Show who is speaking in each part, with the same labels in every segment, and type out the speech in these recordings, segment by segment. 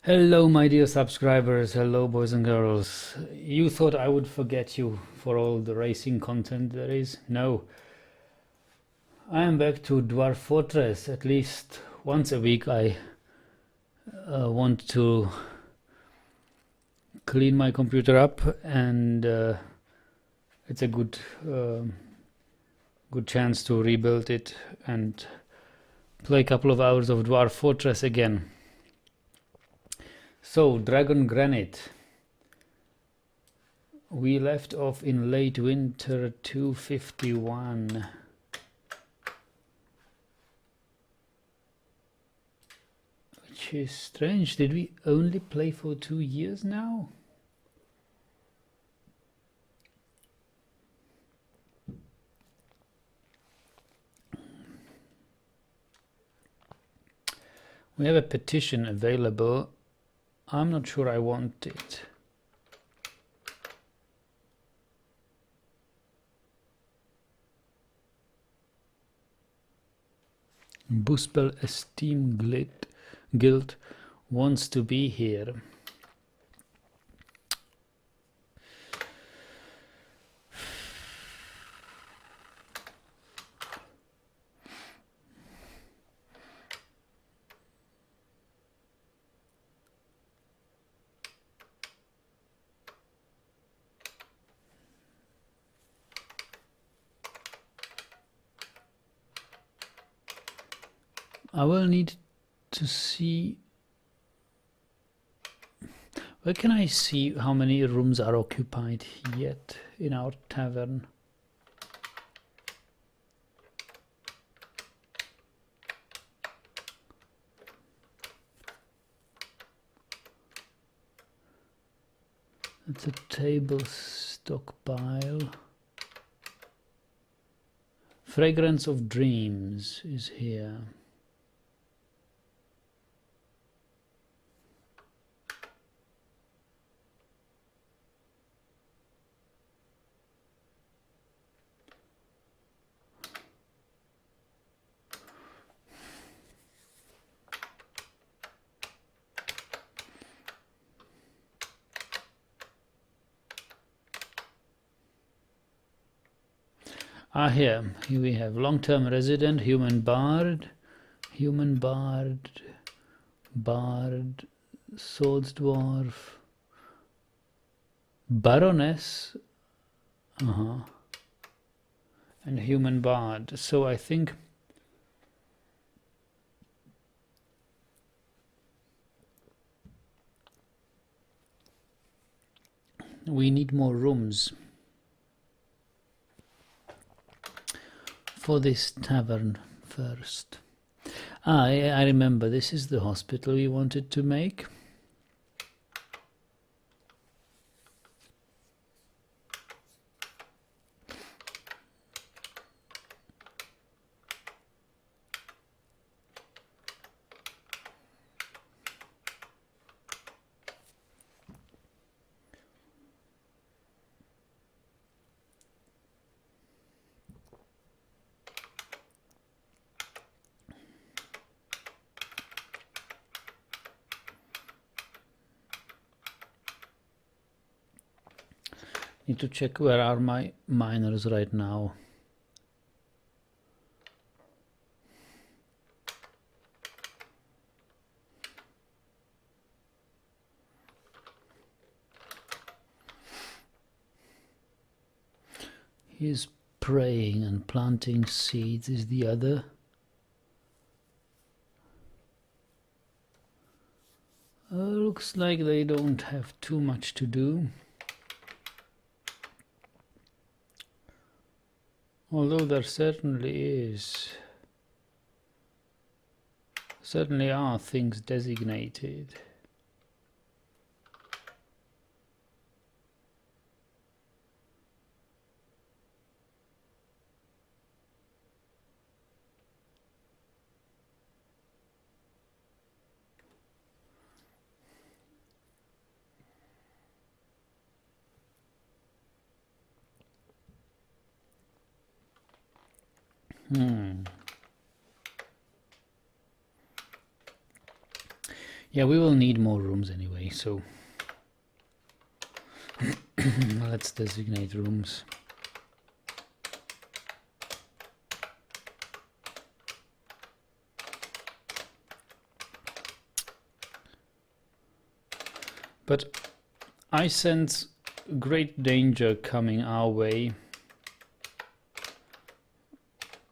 Speaker 1: Hello, my dear subscribers. Hello, boys and girls. You thought I would forget you for all the racing content there is? No. I am back to Dwarf Fortress. At least once a week I want to clean my computer up, and it's a good chance to rebuild it and play a couple of hours of Dwarf Fortress again. So, Dragongranite. We left off in late winter 251. Which is strange. Did we only play for 2 years now? We have a petition available. I'm not sure I want it. Buspel Esteem Guild wants to be here. I will need to see. Where can I see how many rooms are occupied yet in our tavern? It's a table stockpile. Fragrance of Dreams is here. Here we have long-term resident, human bard, swords dwarf, baroness, and human bard. So I think we need more rooms for this tavern first. I remember, this is the hospital we wanted to make. Need to check where are my miners right now. He's praying and planting seeds is the other. Looks like they don't have too much to do. Although there certainly are things designated. Yeah, we will need more rooms anyway, so let's designate rooms. But I sense great danger coming our way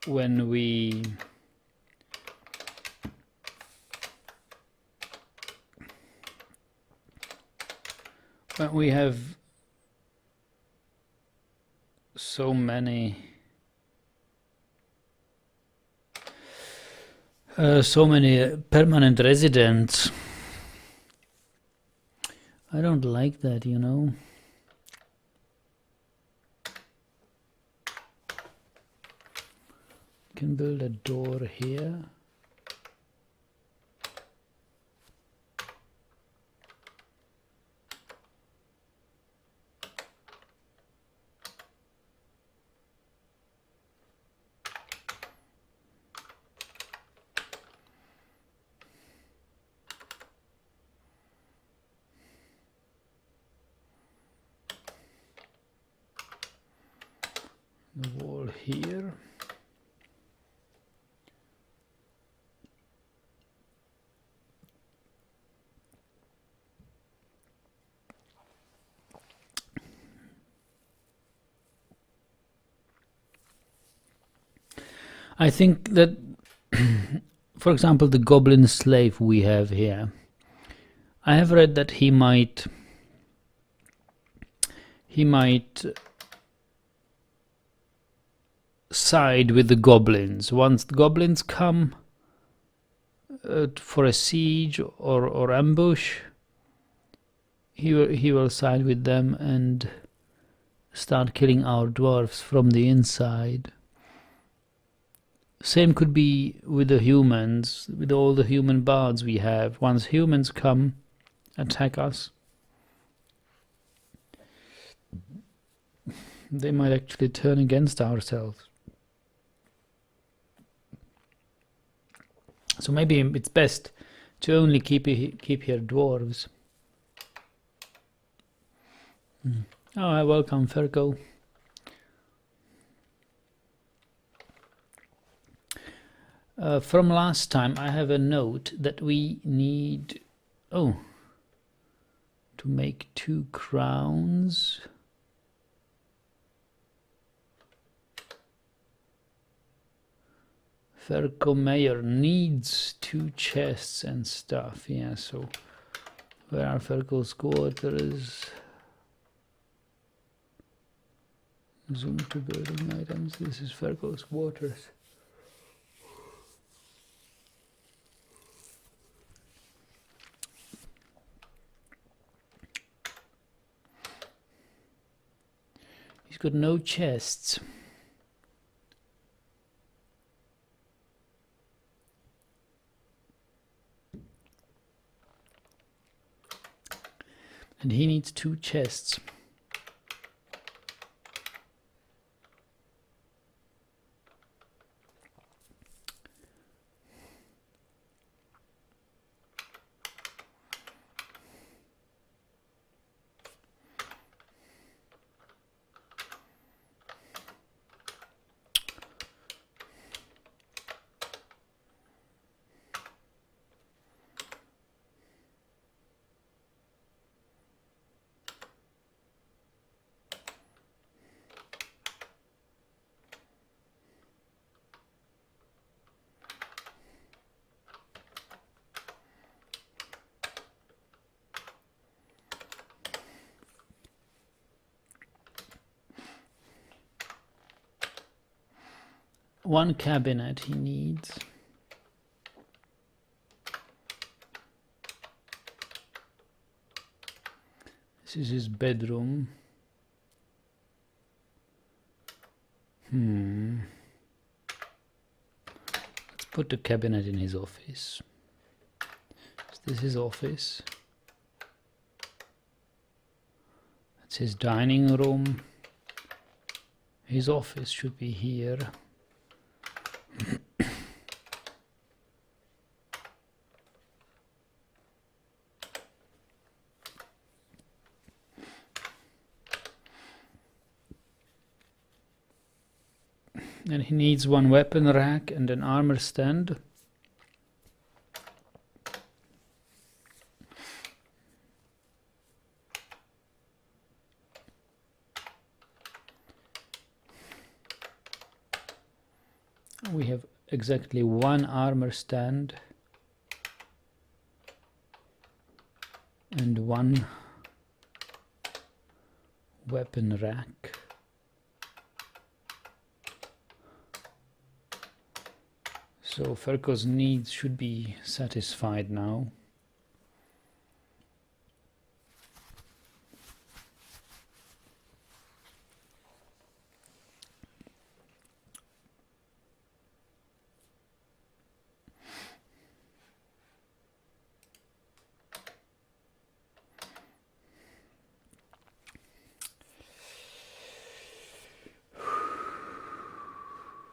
Speaker 1: when we have so many permanent residents. I don't like that, you know. Can build a door here. The wall here. I think that, for example, the goblin slave we have here, I have read that he might side with the goblins. Once the goblins come for a siege or ambush, he will side with them and start killing our dwarves from the inside. Same could be with the humans, with all the human bards we have. Once humans come, attack us, they might actually turn against ourselves. So maybe it's best to only keep here dwarves. Oh, welcome, Ferko. From last time, I have a note that we need to make 2 crowns. Ferko Mayor needs 2 chests and stuff. Yeah, so where are Ferko's quarters? Zoom to building items. This is Ferko's quarters. He's got no chests. And he needs 2 chests. One cabinet he needs. This is his bedroom. Let's put the cabinet in his office. Is this his office? That's his dining room. His office should be here. And he needs one weapon rack and an armor stand. We have exactly one armor stand and one weapon rack. So Ferko's needs should be satisfied now.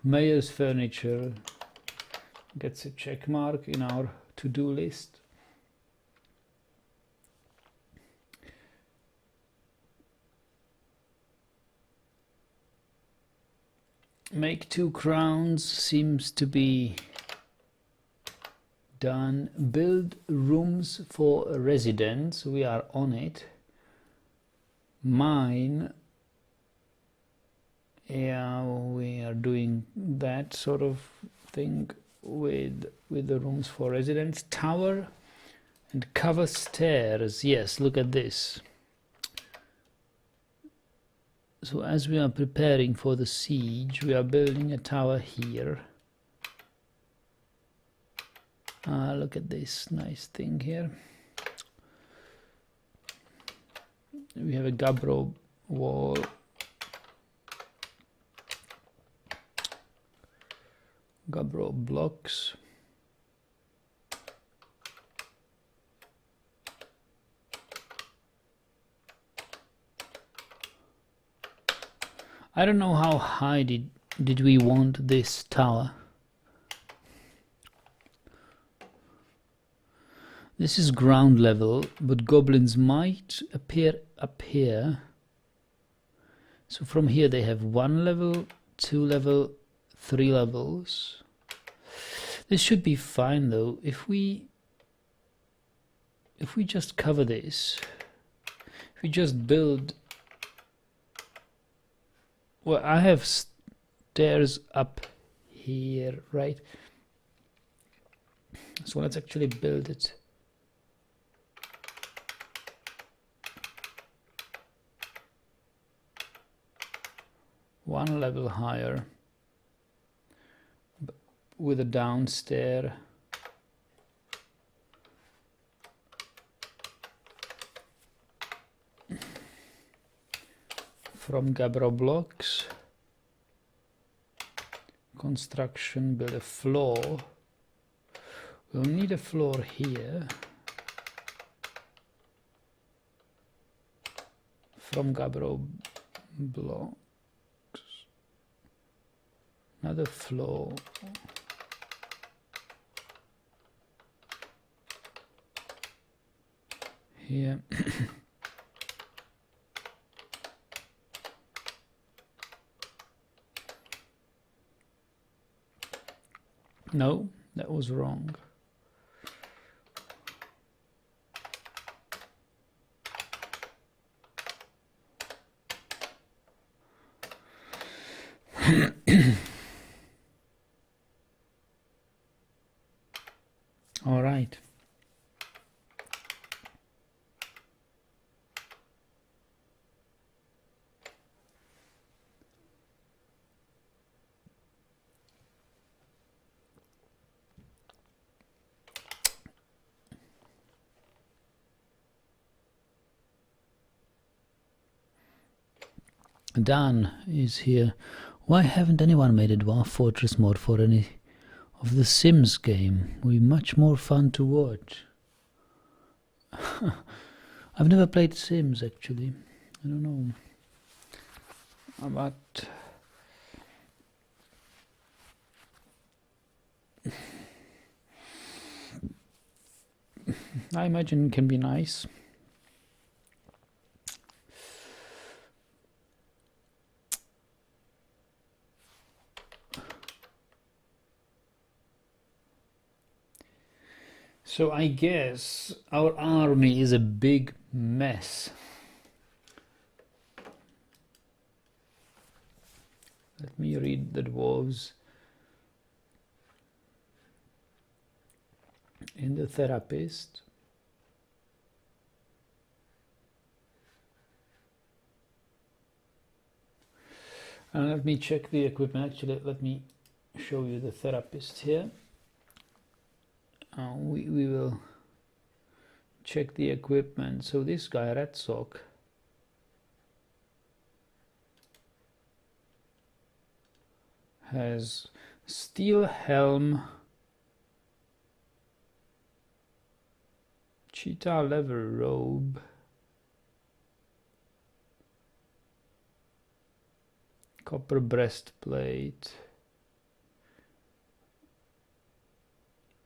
Speaker 1: Mayor's furniture gets a check mark in our to-do list. Make 2 crowns seems to be done. Build rooms for residents, we are on it. Mine, yeah, we are doing that sort of thing with the rooms for residents. Tower and cover stairs. Yes, look at this. So as we are preparing for the siege, we are building a tower here. Look at this nice thing here. We have a gabbro wall. Gabbro blocks. I don't know how high did we want this tower. This is ground level, but goblins might appear up here. So from here they have 1 level, 2 level, 3 levels. This should be fine though. If we just cover this, if we just build, well, I have stairs up here, right? So let's actually build it. One level higher, with a downstair. From gabbro blocks, construction, build a floor. We'll need a floor here. From gabbro blocks, another floor. Here. No, that was wrong. All right. Dan is here. Why haven't anyone made a Dwarf Fortress mod for any of the Sims game? Would be much more fun to watch. I've never played Sims actually. I don't know. But I imagine it can be nice. So I guess our army is a big mess. Let me read the dwarves in the therapist. And let me check the equipment. Actually, let me show you the therapist here. We will check the equipment. So this guy, Red Sock, has steel helm, cheetah leather robe, copper breastplate,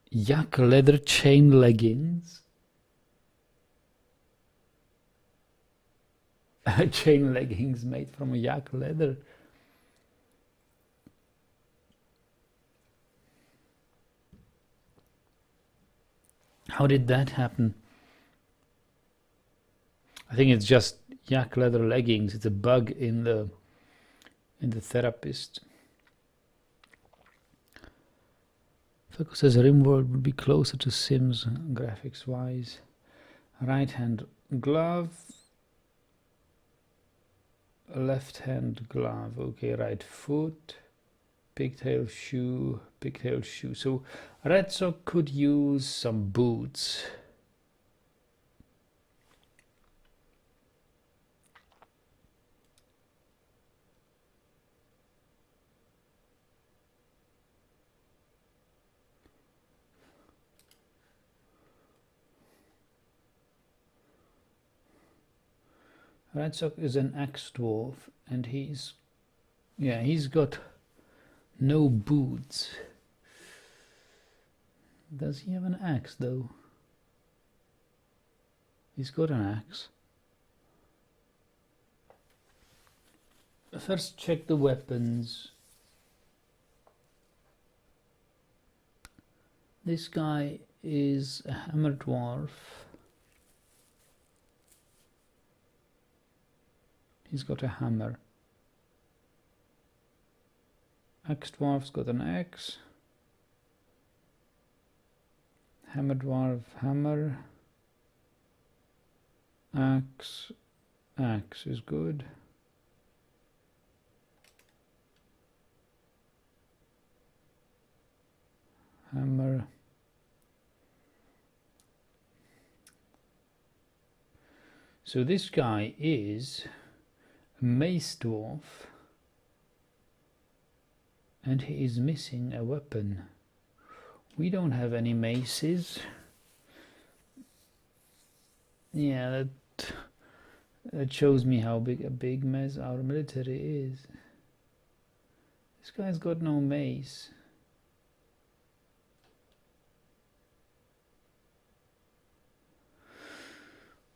Speaker 1: yak leather chain leggings, chain leggings made from yak leather. How did that happen? I think it's just yak leather leggings. It's a bug in the therapist. Focus says Rimworld would be closer to Sims graphics wise. Right hand glove, left hand glove. Okay, right foot, pigtail shoe, pigtail shoe. So Red Sock could use some boots. Red Sock is an axe dwarf, and he's got no boots. Does he have an axe though? He's got an axe. First check the weapons. This guy is a hammer dwarf. He's got a hammer. Axe dwarf's got an axe. Hammer dwarf, hammer. Axe. Axe is good. Hammer. So this guy is a mace dwarf, and he is missing a weapon. We don't have any maces. Yeah, that shows me how big a big mess our military is. This guy's got no mace.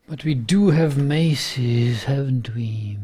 Speaker 1: But we do have maces, haven't we?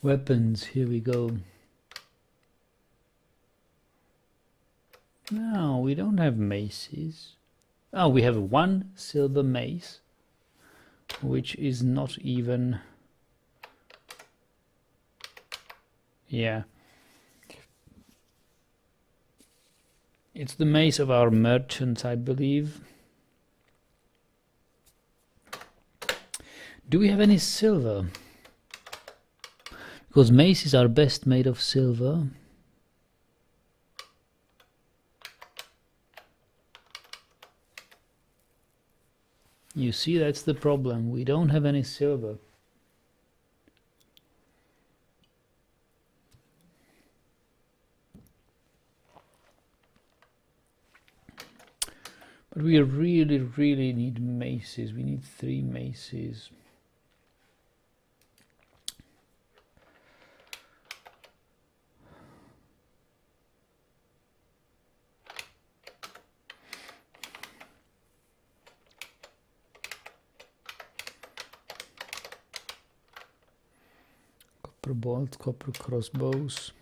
Speaker 1: Weapons, here we go. No, we don't have maces. Oh, we have one silver mace, which is not even... Yeah. It's the mace of our merchants, I believe. Do we have any silver? Because maces are best made of silver. You see, that's the problem. We don't have any silver. But we really need maces. We need 3 maces. Copper bolts, copper crossbows.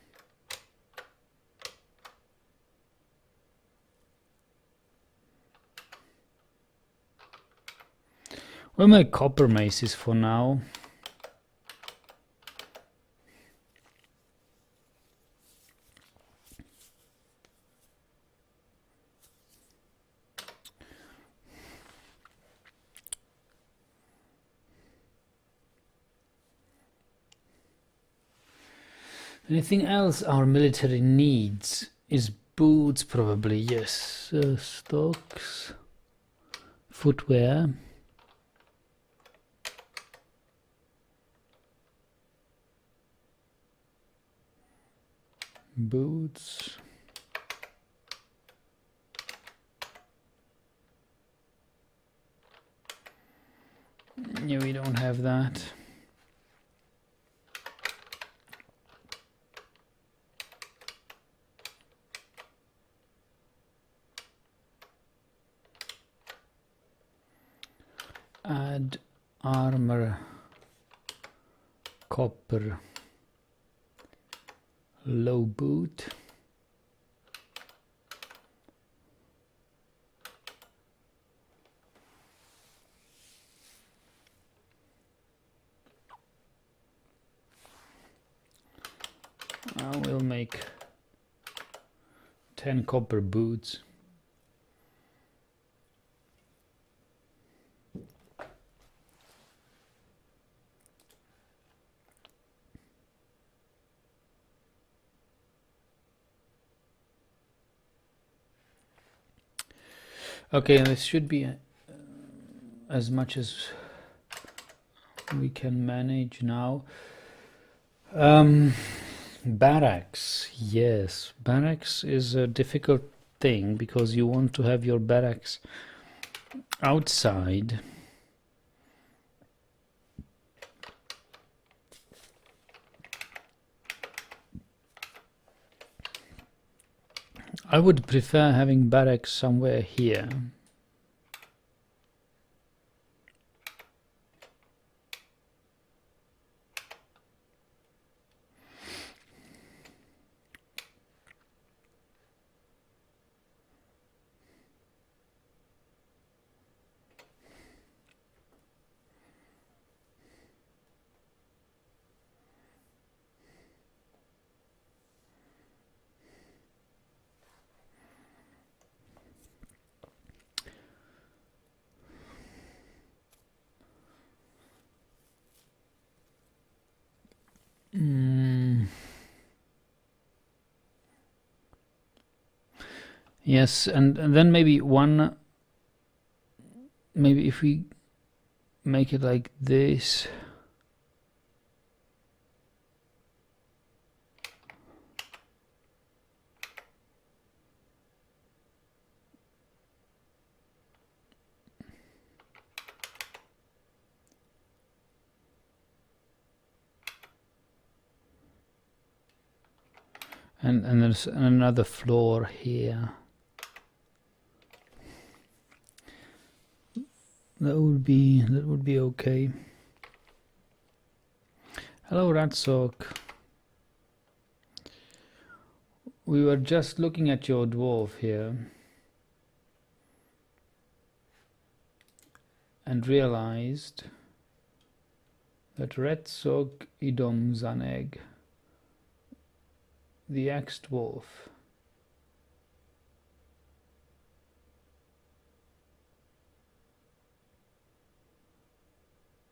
Speaker 1: We'll make copper maces for now. Anything else our military needs is boots, probably. Yes, stocks, footwear. Boots. Yeah, we don't have that. Add armor, copper, low boot. We'll make 10 copper boots. Okay, this should be as much as we can manage now. Barracks, yes, barracks is a difficult thing because you want to have your barracks outside. I would prefer having barracks somewhere here. Yes, and then maybe if we make it like this. And there's another floor here. That would be okay. Hello, Ratsock. We were just looking at your dwarf here and realized that Ratsock idom zaneg, the axe dwarf,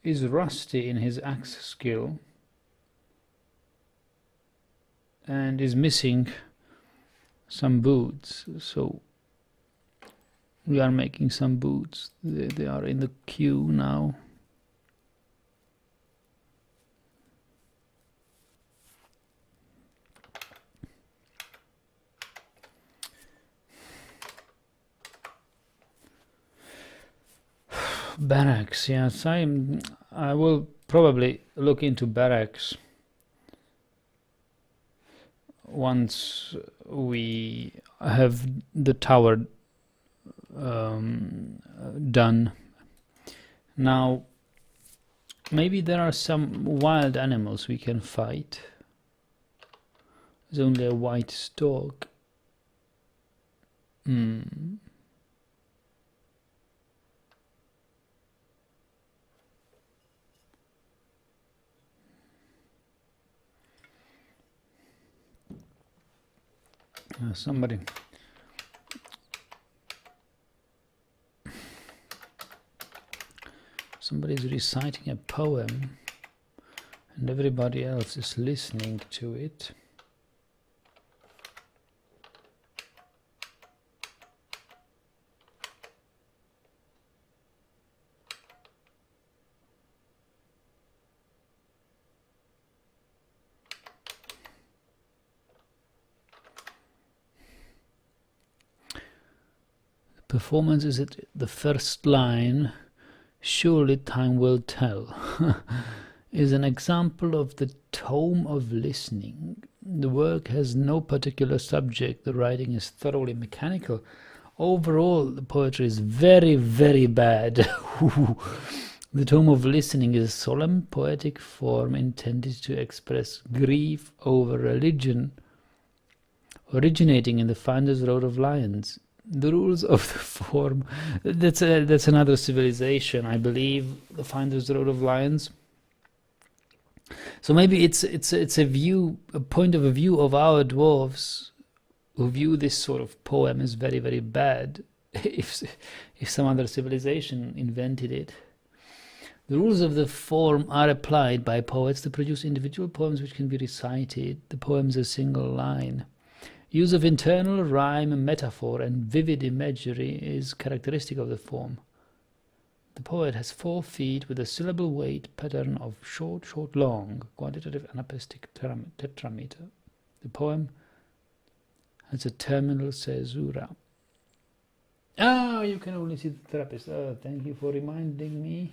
Speaker 1: is rusty in his axe skill and is missing some boots, so we are making some boots. They are in the queue now. Barracks, yes, I will probably look into barracks once we have the tower done. Now, maybe there are some wild animals we can fight. There's only a white stork. Somebody's reciting a poem and everybody else is listening to it. Performance is at the first line, surely time will tell, is an example of the tome of listening. The work has no particular subject, the writing is thoroughly mechanical. Overall, the poetry is very, very bad. The tome of listening is a solemn poetic form intended to express grief over religion, originating in the Finder's Road of Lions. The rules of the form, that's another civilization, I believe, the Finder's Road of Lions. So maybe it's a point of view of our dwarves who view this sort of poem as very, very bad, if some other civilization invented it. The rules of the form are applied by poets to produce individual poems which can be recited. The poem is a single line. Use of internal rhyme, metaphor, and vivid imagery is characteristic of the form. The poet has 4 feet with a syllable weight pattern of short, short, long, quantitative anapaestic tetrameter. The poem has a terminal caesura. Ah, you can only see the therapist. Oh, thank you for reminding me.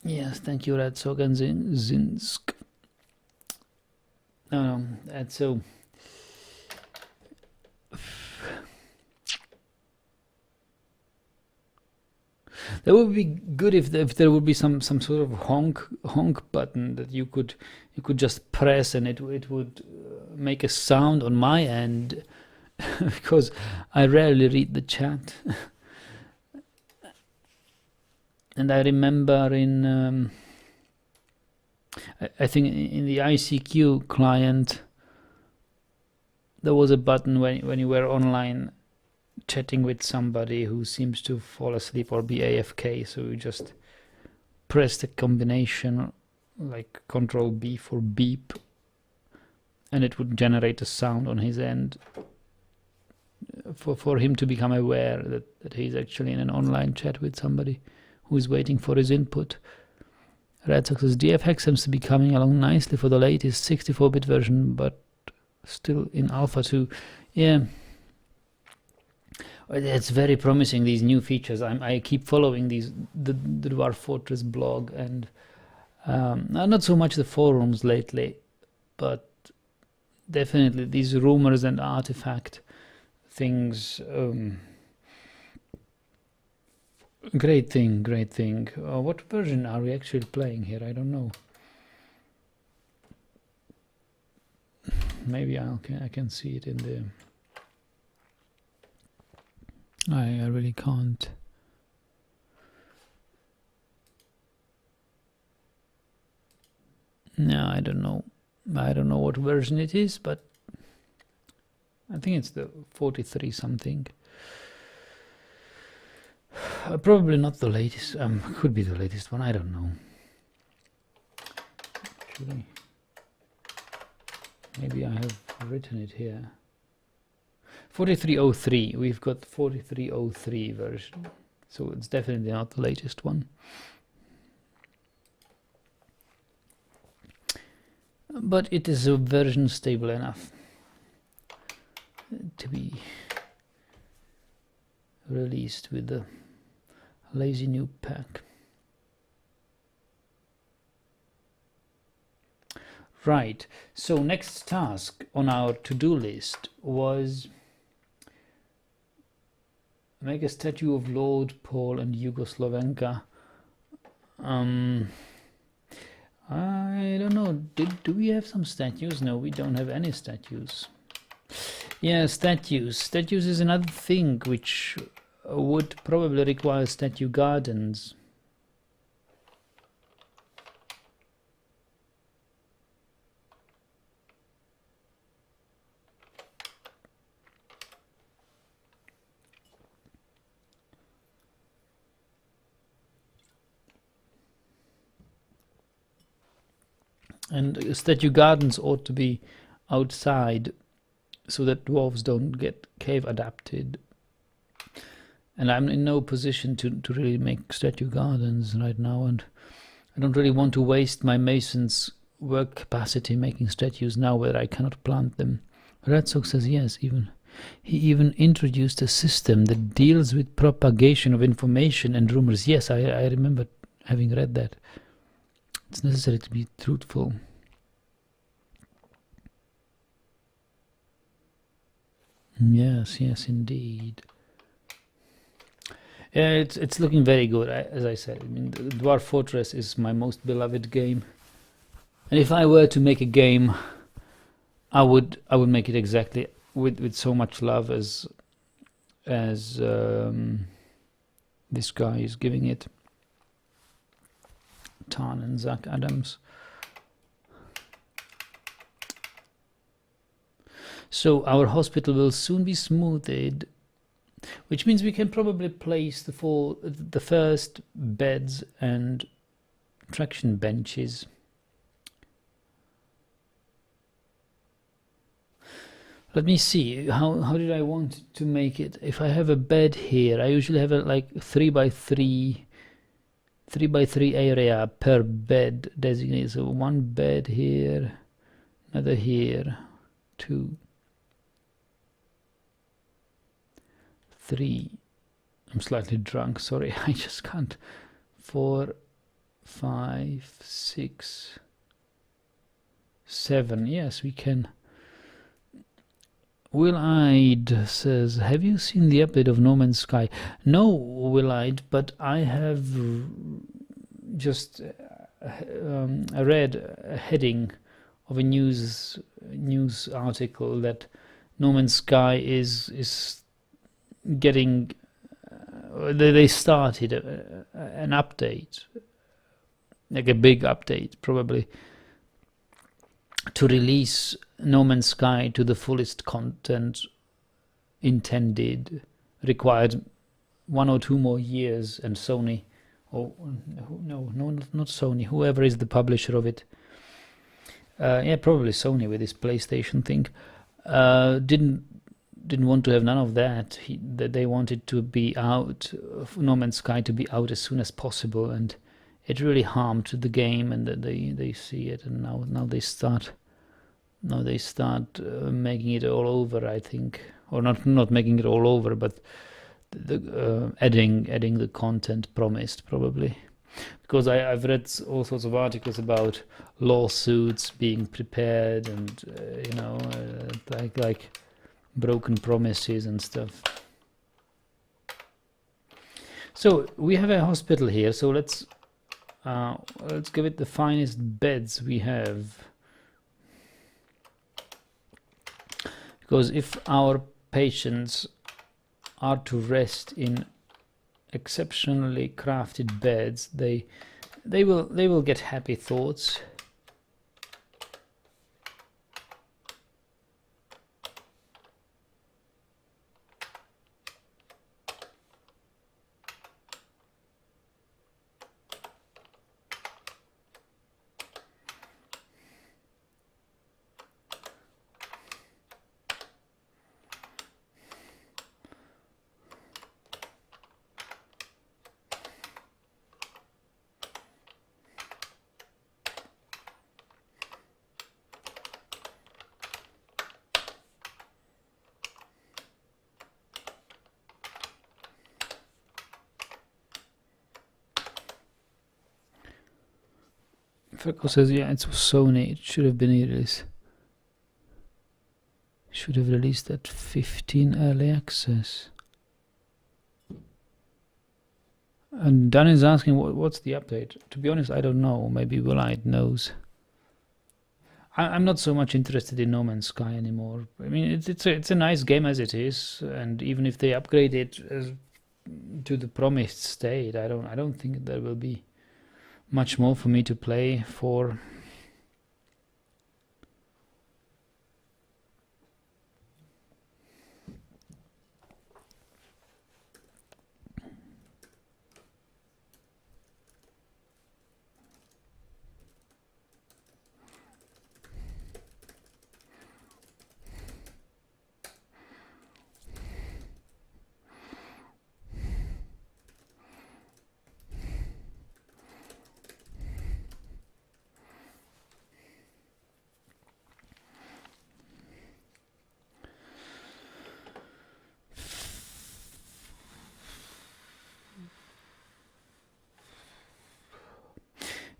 Speaker 1: Yes, thank you, Radzogan Zinsk. No, that's so. That would be good if there would be some sort of honk button that you could just press and it would make a sound on my end, because I rarely read the chat. And I remember in, I think in the ICQ client, there was a button when you were online chatting with somebody who seems to fall asleep or be AFK, so you just press the combination like Control B for beep, and it would generate a sound on his end for him to become aware that he's actually in an online chat with somebody who is waiting for his input. Red Sox says DFX seems to be coming along nicely for the latest 64-bit version, but still in Alpha 2. Yeah, it's very promising, these new features. I keep following the Dwarf Fortress blog, and not so much the forums lately, but definitely these rumors and artifact things. Great thing. What version are we actually playing here? I don't know. Maybe I can see it in the. I really can't. No, I don't know. I don't know what version it is, but I think it's the 43 something. Probably not the latest. Could be the latest one. I don't know. Actually, maybe I have written it here. 4303. We've got 4303 version, so it's definitely not the latest one. but it is a version stable enough to be released with the lazy new pack. Right, so next task on our to-do list was make a statue of Lord Paul and Yugoslavenka. I don't know, do we have some statues? No, we don't have any statues. Yeah, statues. Statues is another thing which would probably require statue gardens. And statue gardens ought to be outside so that dwarves don't get cave adapted. And I'm in no position to really make statue gardens right now, and I don't really want to waste my mason's work capacity making statues now where I cannot plant them. Radzog says yes, he even introduced a system that deals with propagation of information and rumors. Yes, I remember having read that. It's necessary to be truthful. Yes, indeed. Yeah, it's looking very good. As I said, I mean, the Dwarf Fortress is my most beloved game, and if I were to make a game, I would make it exactly with so much love as this guy is giving it. Tan and Zach Adams. So our hospital will soon be smoothed, which means we can probably place the first beds and traction benches. Let me see, how did I want to make it? If I have a bed here, I usually have a like 3x3 area per bed designated. So one bed here, another here, 2, 3. I'm slightly drunk, sorry, I just can't. 4, 5, 6, 7. Yes, we can. Will-Eyed says, have you seen the update of No Man's Sky? No, Will-Eyed, but I have just read a heading of a news article that No Man's Sky is getting. They started an update, like a big update, probably, to release No Man's Sky to the fullest content intended. Required 1 or 2 more years, and Sony, no, not Sony, whoever is the publisher of it, yeah, probably Sony with this PlayStation thing, didn't want to have none of that. They wanted to be out, No Man's Sky to be out as soon as possible, and it really harmed the game, and they see it, and now they start making it all over, I think, or not making it all over, but adding the content promised, probably, because I've read all sorts of articles about lawsuits being prepared, and like broken promises and stuff. So we have a hospital here, so let's give it the finest beds we have, because if our patients are to rest in exceptionally crafted beds, they will get happy thoughts. Ferko says, yeah, it's Sony. It should have been released. Should have released at 15 early access. And Dan is asking, what's the update? To be honest, I don't know. Maybe Willite knows. I'm not so much interested in No Man's Sky anymore. I mean, it's a nice game as it is, and even if they upgrade it to the promised state, I don't think there will be much more for me to play for.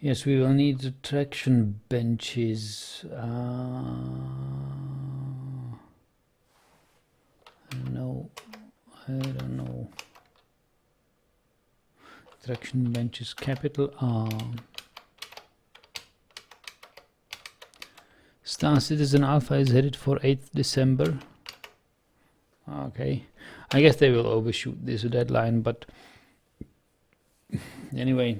Speaker 1: Yes, we will need the traction benches. No, I don't know. Traction benches, capital R. Star Citizen Alpha is headed for 8th December. Okay, I guess they will overshoot this deadline, but anyway.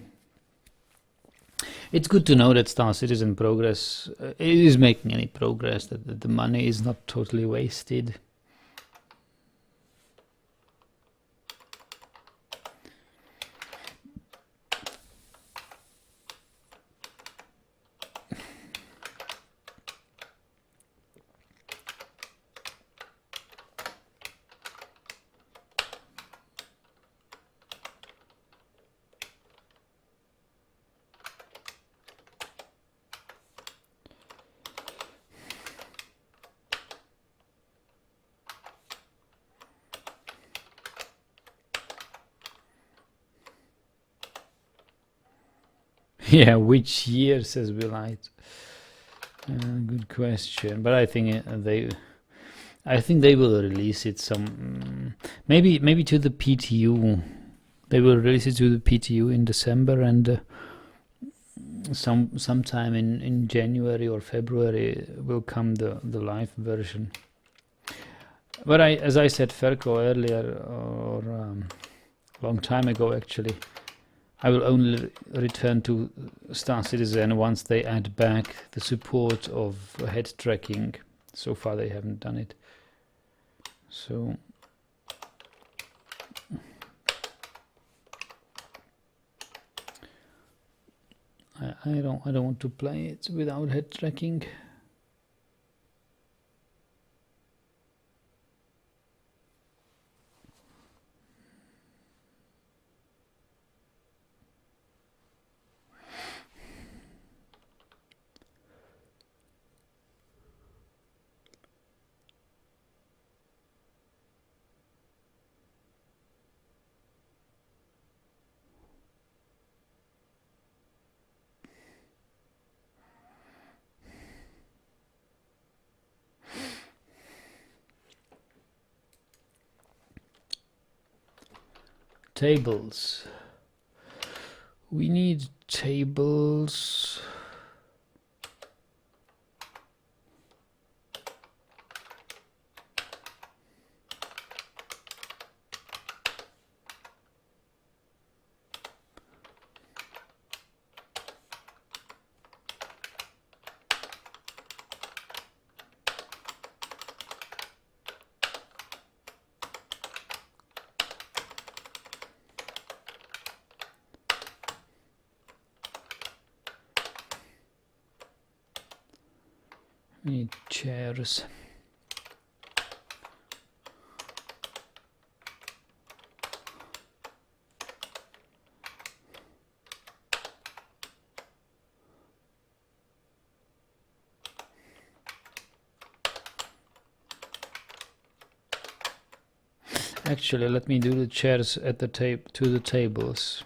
Speaker 1: It's good to know that Star Citizen progress is making any progress, that the money is not totally wasted. Yeah, which year, says Willite? Good question, but I think they will release it maybe to the PTU. They will release it to the PTU in December, and sometime in January or February will come the live version. But as I said, Ferko earlier, or long time ago actually, I will only return to Star Citizen once they add back the support of head tracking. So far they haven't done it. So I don't want to play it without head tracking. Tables. We need tables. We need chairs. Actually, let me do the chairs at the to the tables.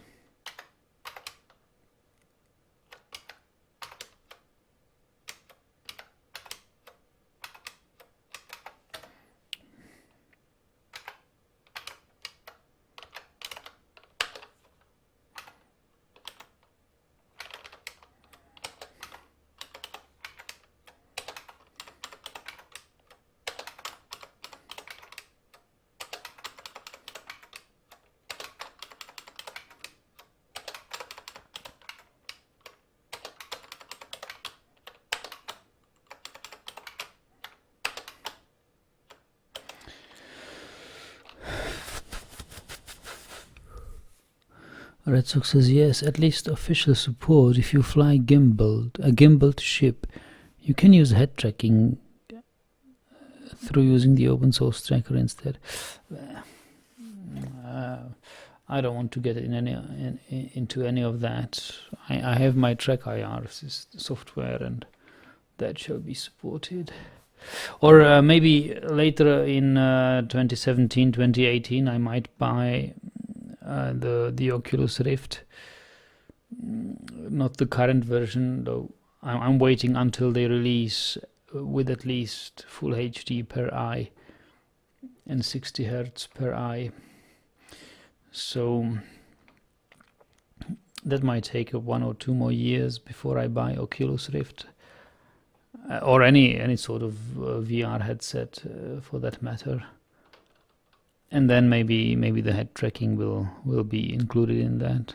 Speaker 1: Red Sox says yes, at least official support. If you fly a gimbaled ship, you can use head tracking through using the open source tracker instead. I don't want to get into any of that. I have my Track IR software, and that shall be supported. Or maybe later in 2017, 2018, I might buy the Oculus Rift. Not the current version, though. I'm waiting until they release with at least full HD per eye and 60 Hertz per eye. So that might take 1 or 2 more years before I buy Oculus Rift, or any sort of VR headset for that matter. And then maybe the head tracking will be included in that.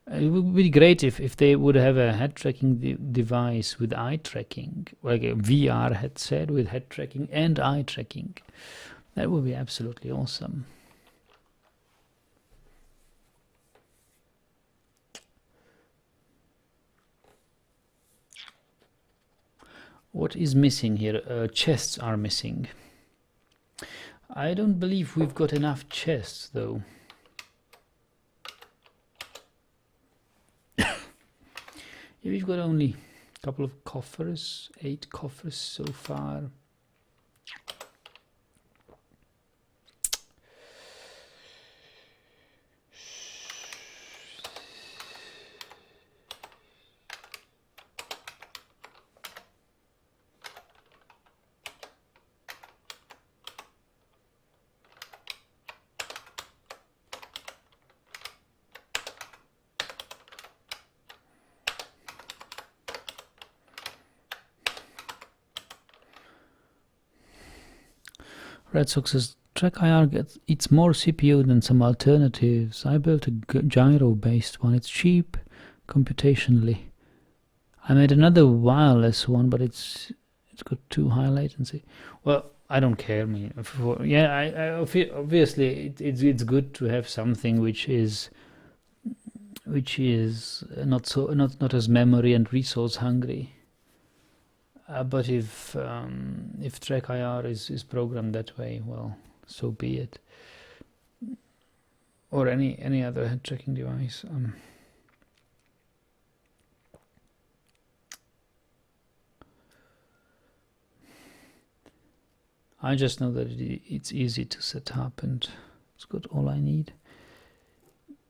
Speaker 1: It would be great if they would have a head tracking device with eye tracking, like a VR headset with head tracking and eye tracking. That would be absolutely awesome. What is missing here? Chests are missing. I don't believe we've got enough chests, though. We've got only a couple of coffers, 8 coffers so far. Red Sox says, Track IR eats more CPU than some alternatives. I built a gyro-based one. It's cheap computationally. I made another wireless one, but it's got too high latency. Well, I don't care. I mean, obviously it's good to have something which is not as memory and resource hungry. But if Track IR is programmed that way, well, so be it. Or any other head tracking device. I just know that it's easy to set up and it's got all I need.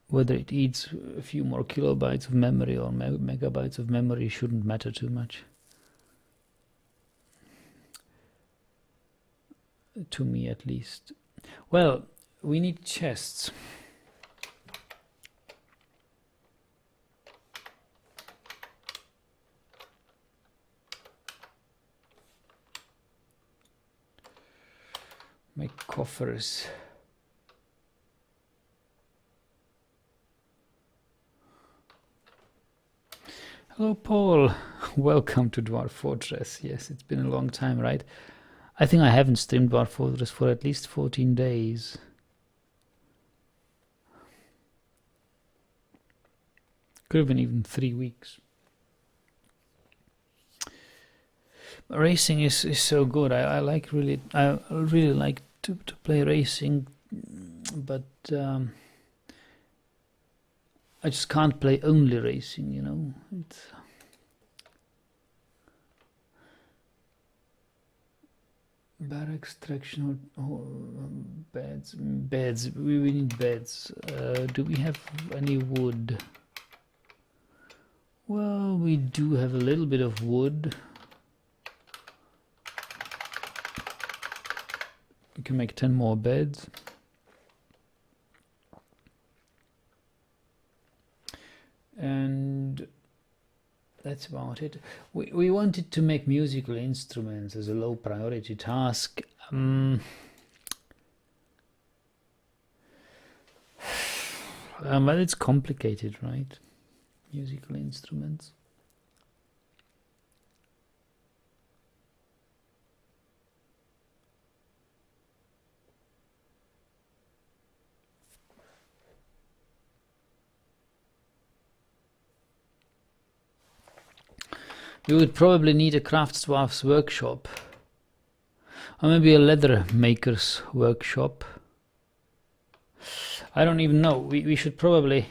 Speaker 1: Whether it eats a few more kilobytes of memory or megabytes of memory shouldn't matter too much. To me, at least. Well, we need chests. Make coffers. Hello, Paul. Welcome to Dwarf Fortress. Yes, it's been a long time, right? I think I haven't streamed Dwarf Fortress for at least 14 days. Could have been even 3 weeks. Racing is so good. I really like to play racing, but I just can't play only racing, you know. It's bar extraction or beds. We need beds. Do we have any wood? Well, we do have a little bit of wood. We can make 10 more beds. And that's about it. We wanted to make musical instruments as a low priority task. But it's complicated, right? Musical instruments. We would probably need a craftsdwarf's workshop. Or maybe a leather maker's workshop. I don't even know. We should probably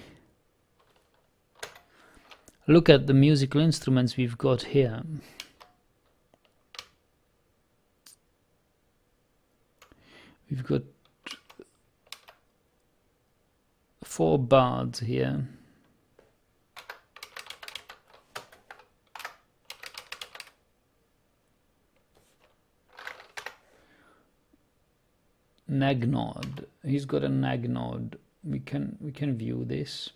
Speaker 1: look at the musical instruments we've got here. We've got 4 bards here. Nagnod. He's got a nagnod. We can view this.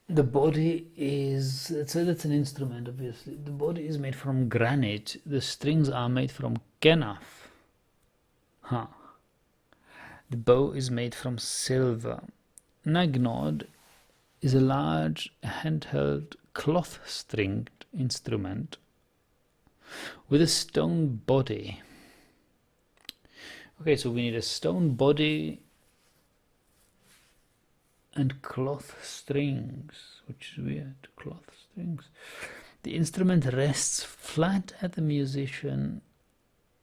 Speaker 1: The body is, that's an instrument, obviously. The body is made from granite. The strings are made from kenaf. Huh. The bow is made from silver. Nagnod is a large handheld cloth-stringed instrument with a stone body. Okay, so we need a stone body and cloth strings, which is weird. Cloth strings. The instrument rests flat at the musician,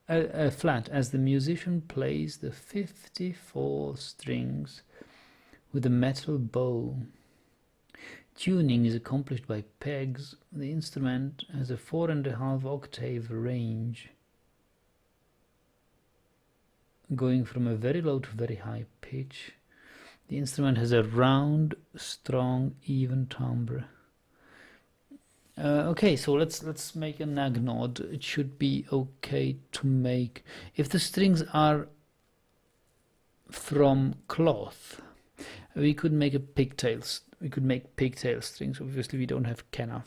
Speaker 1: flat as the musician plays the 54 strings with a metal bow. Tuning is accomplished by pegs. The instrument has a 4.5 octave range, going from a very low to very high pitch. The instrument has a round, strong, even timbre. Okay, so let's make a nagnod. It should be okay to make. If the strings are from cloth, we could make a pigtails. We could make pigtail strings. Obviously, we don't have kenaf.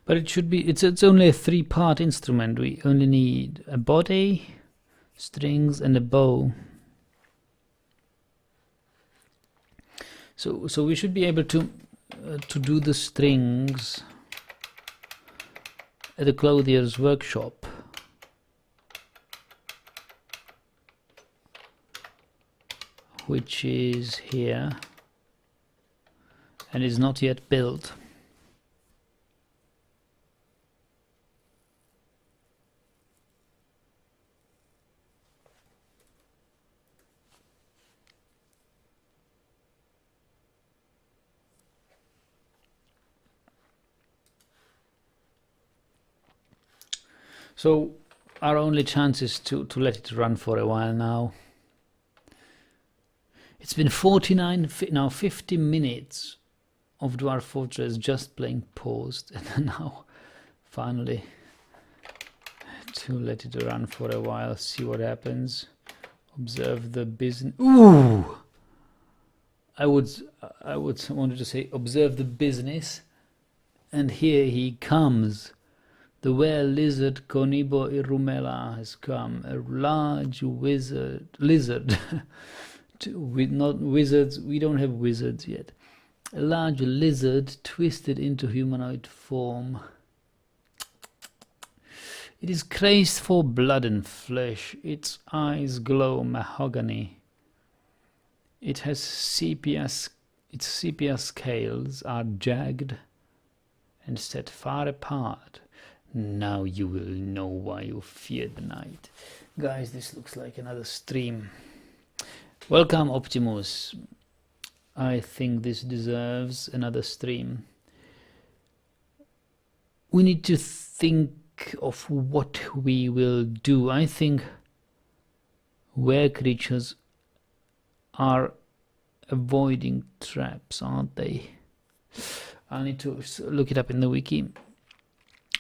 Speaker 1: But it should be, it's only a 3-part instrument. We only need a body, strings, and a bow. So we should be able to do the strings at the clothier's workshop. Which is here and is not yet built. So our only chance is to let it run for a while now. It's been 50 minutes of Dwarf Fortress just playing paused, and now finally to let it run for a while, see what happens. Observe the business. Ooh! I would wanted to say observe the business, and here he comes. The were-lizard Conibo irumela has come, a large lizard. Not wizards, we don't have wizards yet. A large lizard twisted into humanoid form. It is crazed for blood and flesh. Its eyes glow mahogany. It has its sepia scales are jagged and set far apart. Now you will know why you fear the night. Guys, this looks like another stream. Welcome, Optimus. I think this deserves another stream. We need to think of what we will do. I think were creatures are avoiding traps, aren't they? I need to look it up in the wiki.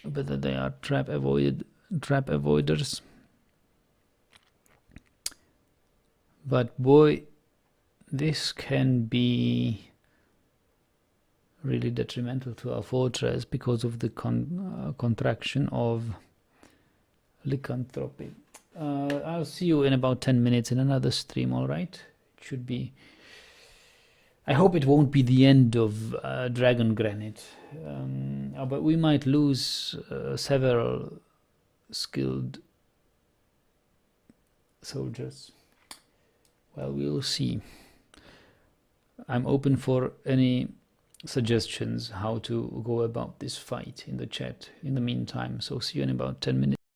Speaker 1: Whether they are trap avoiders. But boy, this can be really detrimental to our fortress because of the contraction of lycanthropy. I'll see you in about 10 minutes in another stream, alright? It should be... I hope it won't be the end of Dragongranite, but we might lose several skilled soldiers. Well, we'll see. I'm open for any suggestions how to go about this fight in the chat in the meantime. So see you in about 10 minutes.